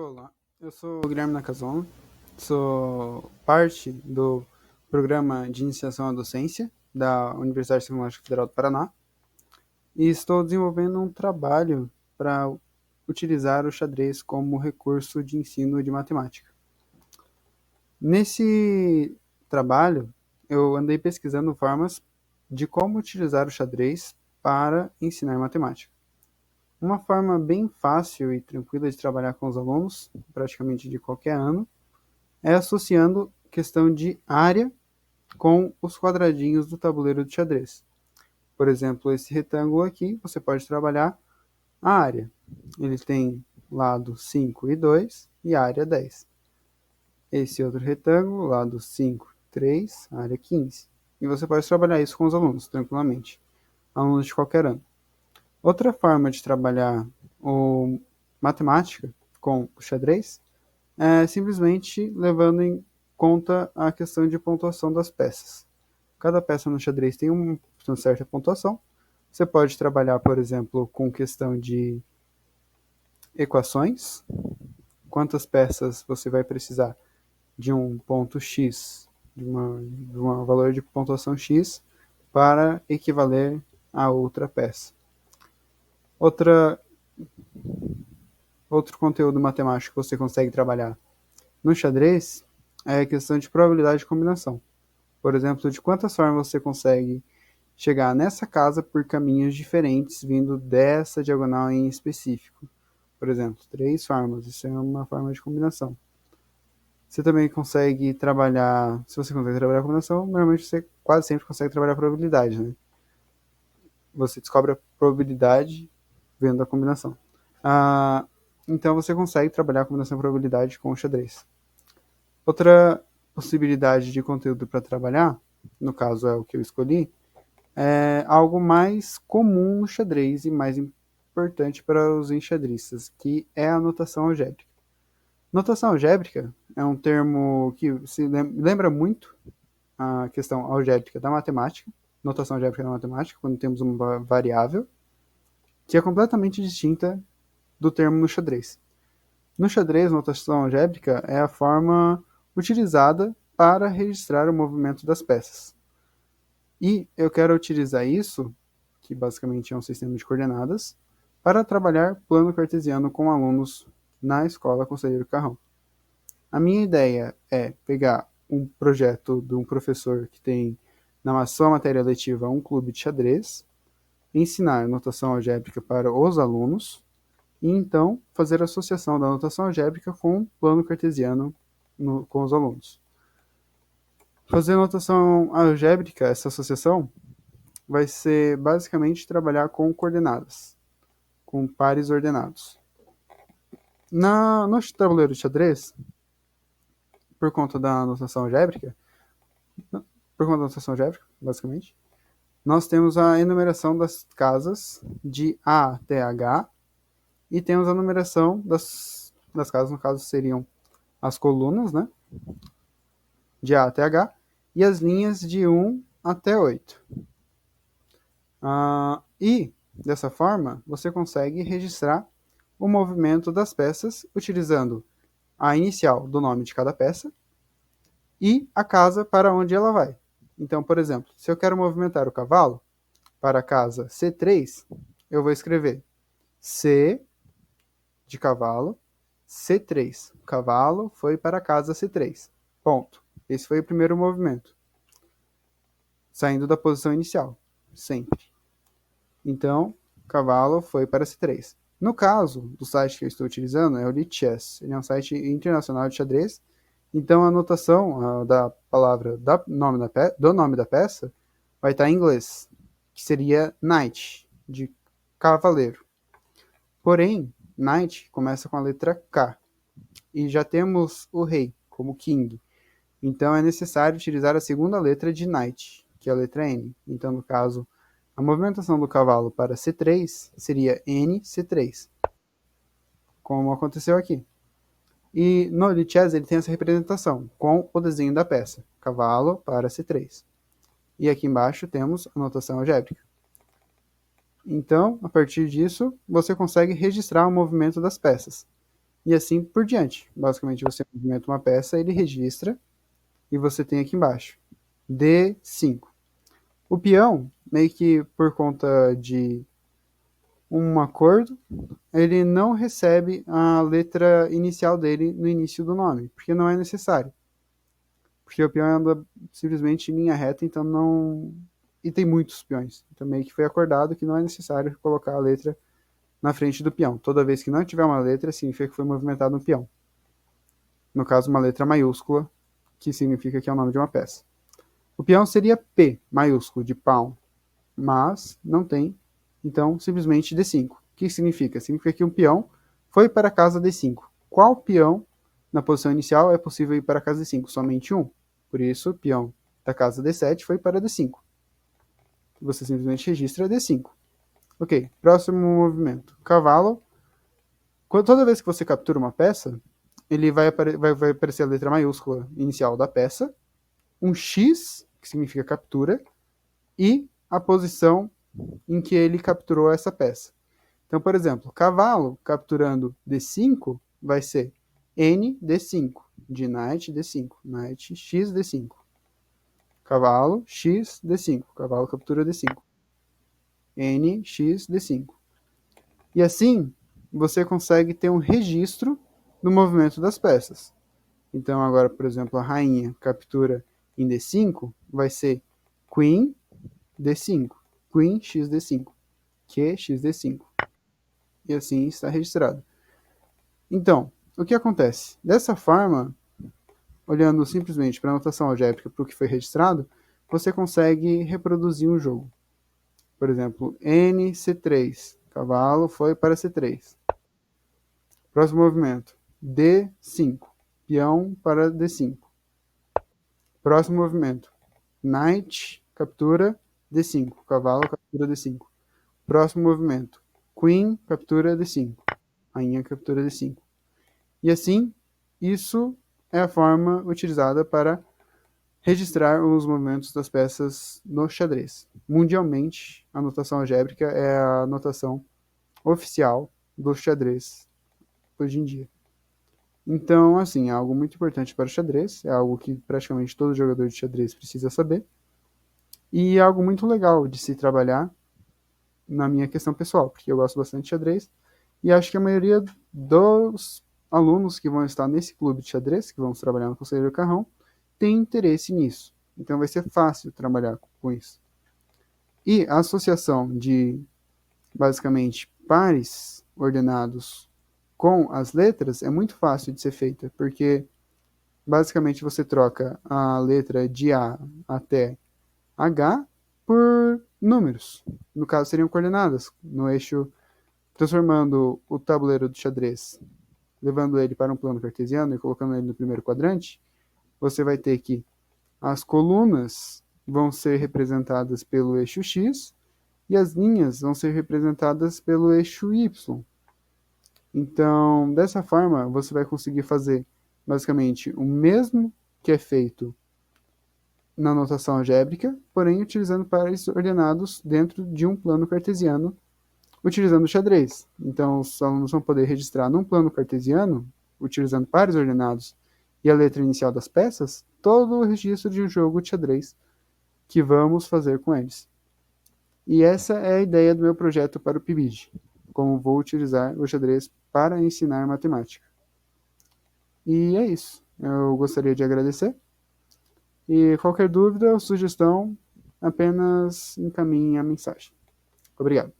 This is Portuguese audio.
Olá, eu sou o Guilherme Nakazon, sou parte do programa de iniciação à docência da Universidade Tecnológica Federal do Paraná e estou desenvolvendo um trabalho para utilizar o xadrez como recurso de ensino de matemática. Nesse trabalho, eu andei pesquisando formas de como utilizar o xadrez para ensinar matemática. Uma forma bem fácil e tranquila de trabalhar com os alunos, praticamente de qualquer ano, é associando questão de área com os quadradinhos do tabuleiro de xadrez. Por exemplo, esse retângulo aqui, você pode trabalhar a área. Ele tem lado 5 e 2 e área 10. Esse outro retângulo, lado 5, 3, área 15. E você pode trabalhar isso com os alunos, tranquilamente. Alunos de qualquer ano. Outra forma de trabalhar o matemática com o xadrez é simplesmente levando em conta a questão de pontuação das peças. Cada peça no xadrez tem uma certa pontuação. Você pode trabalhar, por exemplo, com questão de equações. Quantas peças você vai precisar de um ponto X, de um valor de pontuação X, para equivaler a outra peça. Outro conteúdo matemático que você consegue trabalhar no xadrez é a questão de probabilidade de combinação. Por exemplo, de quantas formas você consegue chegar nessa casa por caminhos diferentes vindo dessa diagonal em específico. Por exemplo, 3 formas, isso é uma forma de combinação. Você também consegue trabalhar, se você consegue trabalhar a combinação, normalmente você quase sempre consegue trabalhar a probabilidade, né? Você descobre a probabilidade vendo a combinação. Então você consegue trabalhar a combinação e probabilidade com o xadrez. Outra possibilidade de conteúdo para trabalhar, no caso é o que eu escolhi, é algo mais comum no xadrez e mais importante para os enxadristas, que é a notação algébrica. Notação algébrica é um termo que se lembra muito a questão algébrica da matemática, notação algébrica da matemática, quando temos uma variável, que é completamente distinta do termo no xadrez. No xadrez, notação algébrica é a forma utilizada para registrar o movimento das peças. E eu quero utilizar isso, que basicamente é um sistema de coordenadas, para trabalhar plano cartesiano com alunos na escola Conselheiro Carrão. A minha ideia é pegar um projeto de um professor que tem na sua matéria letiva um clube de xadrez, ensinar notação algébrica para os alunos e então fazer a associação da notação algébrica com o plano cartesiano com os alunos. Fazer notação algébrica, essa associação, vai ser basicamente trabalhar com coordenadas, com pares ordenados. No tabuleiro de xadrez, por conta da notação algébrica, basicamente, nós temos a enumeração das casas de A até H e temos a numeração das casas, no caso seriam as colunas, né, de A até H, e as linhas de 1 até 8. E, dessa forma, você consegue registrar o movimento das peças utilizando a inicial do nome de cada peça e a casa para onde ela vai. Então, por exemplo, se eu quero movimentar o cavalo para a casa C3, eu vou escrever C de cavalo, C3. O cavalo foi para a casa C3. Ponto. Esse foi o primeiro movimento. Saindo da posição inicial. Sempre. Então, o cavalo foi para C3. No caso do site que eu estou utilizando, é o Lichess. Ele é um site internacional de xadrez. Então, a anotação da palavra do nome da peça vai estar em inglês, que seria knight, de cavaleiro. Porém, knight começa com a letra K. E já temos o rei, como king. Então, é necessário utilizar a segunda letra de knight, que é a letra N. Então, no caso, a movimentação do cavalo para C3 seria NC3, como aconteceu aqui. E no Lichess ele tem essa representação com o desenho da peça, cavalo para C3. E aqui embaixo temos a notação algébrica. Então, a partir disso, você consegue registrar o movimento das peças. e assim por diante. Basicamente, você movimenta uma peça, ele registra, e você tem aqui embaixo, D5. O peão, meio que por conta de um acordo, ele não recebe a letra inicial dele no início do nome, porque não é necessário. Porque o peão anda simplesmente em linha reta, então não. E tem muitos peões. Então meio que foi acordado que não é necessário colocar a letra na frente do peão. Toda vez que não tiver uma letra, significa que foi movimentado um peão. No caso, uma letra maiúscula, que significa que é o nome de uma peça. O peão seria P, maiúsculo, de pão, mas não tem, então simplesmente D5. O que significa? Significa que um peão foi para a casa D5. Qual peão na posição inicial é possível ir para a casa D5? Somente um. Por isso, o peão da casa D7 foi para D5. Você simplesmente registra D5. Ok, próximo movimento. Cavalo. Toda vez que você captura uma peça, ele vai aparecer a letra maiúscula inicial da peça, um X, que significa captura, e a posição em que ele capturou essa peça. Então, por exemplo, cavalo capturando D5 vai ser N D5, de knight D5, knight X D5. Cavalo X D5, cavalo captura D5. N X D5. E assim, você consegue ter um registro do movimento das peças. Então, agora, por exemplo, a rainha captura em D5 vai ser Queen D5, Queen X D5, Q X D5. E assim está registrado. Então, o que acontece? Dessa forma, olhando simplesmente para a notação algébrica para o que foi registrado, você consegue reproduzir um jogo. Por exemplo, N C3, cavalo foi para C3. Próximo movimento, D5, peão para D5. Próximo movimento, Knight captura D5, cavalo captura D5. Próximo movimento, Queen captura D5, rainha captura D5. E assim, isso é a forma utilizada para registrar os movimentos das peças no xadrez. Mundialmente, a notação algébrica é a notação oficial do xadrez hoje em dia. Então, assim, é algo muito importante para o xadrez, é algo que praticamente todo jogador de xadrez precisa saber, e é algo muito legal de se trabalhar na minha questão pessoal, porque eu gosto bastante de xadrez, e acho que a maioria dos alunos que vão estar nesse clube de xadrez, que vamos trabalhar no Conselheiro Carrão, tem interesse nisso. Então vai ser fácil trabalhar com isso. E a associação de, basicamente, pares ordenados com as letras é muito fácil de ser feita, porque basicamente você troca a letra de A até H por números. No caso, seriam coordenadas no eixo, transformando o tabuleiro do xadrez, levando ele para um plano cartesiano e colocando ele no primeiro quadrante, você vai ter que as colunas vão ser representadas pelo eixo X e as linhas vão ser representadas pelo eixo Y. Então, dessa forma, você vai conseguir fazer basicamente o mesmo que é feito na notação algébrica, porém utilizando pares ordenados dentro de um plano cartesiano, utilizando o xadrez. Então, os alunos vão poder registrar num plano cartesiano, utilizando pares ordenados e a letra inicial das peças, todo o registro de um jogo de xadrez que vamos fazer com eles. E essa é a ideia do meu projeto para o PIBID, como vou utilizar o xadrez para ensinar matemática. E é isso. Eu gostaria de agradecer. E qualquer dúvida ou sugestão, apenas encaminhe a mensagem. Obrigado.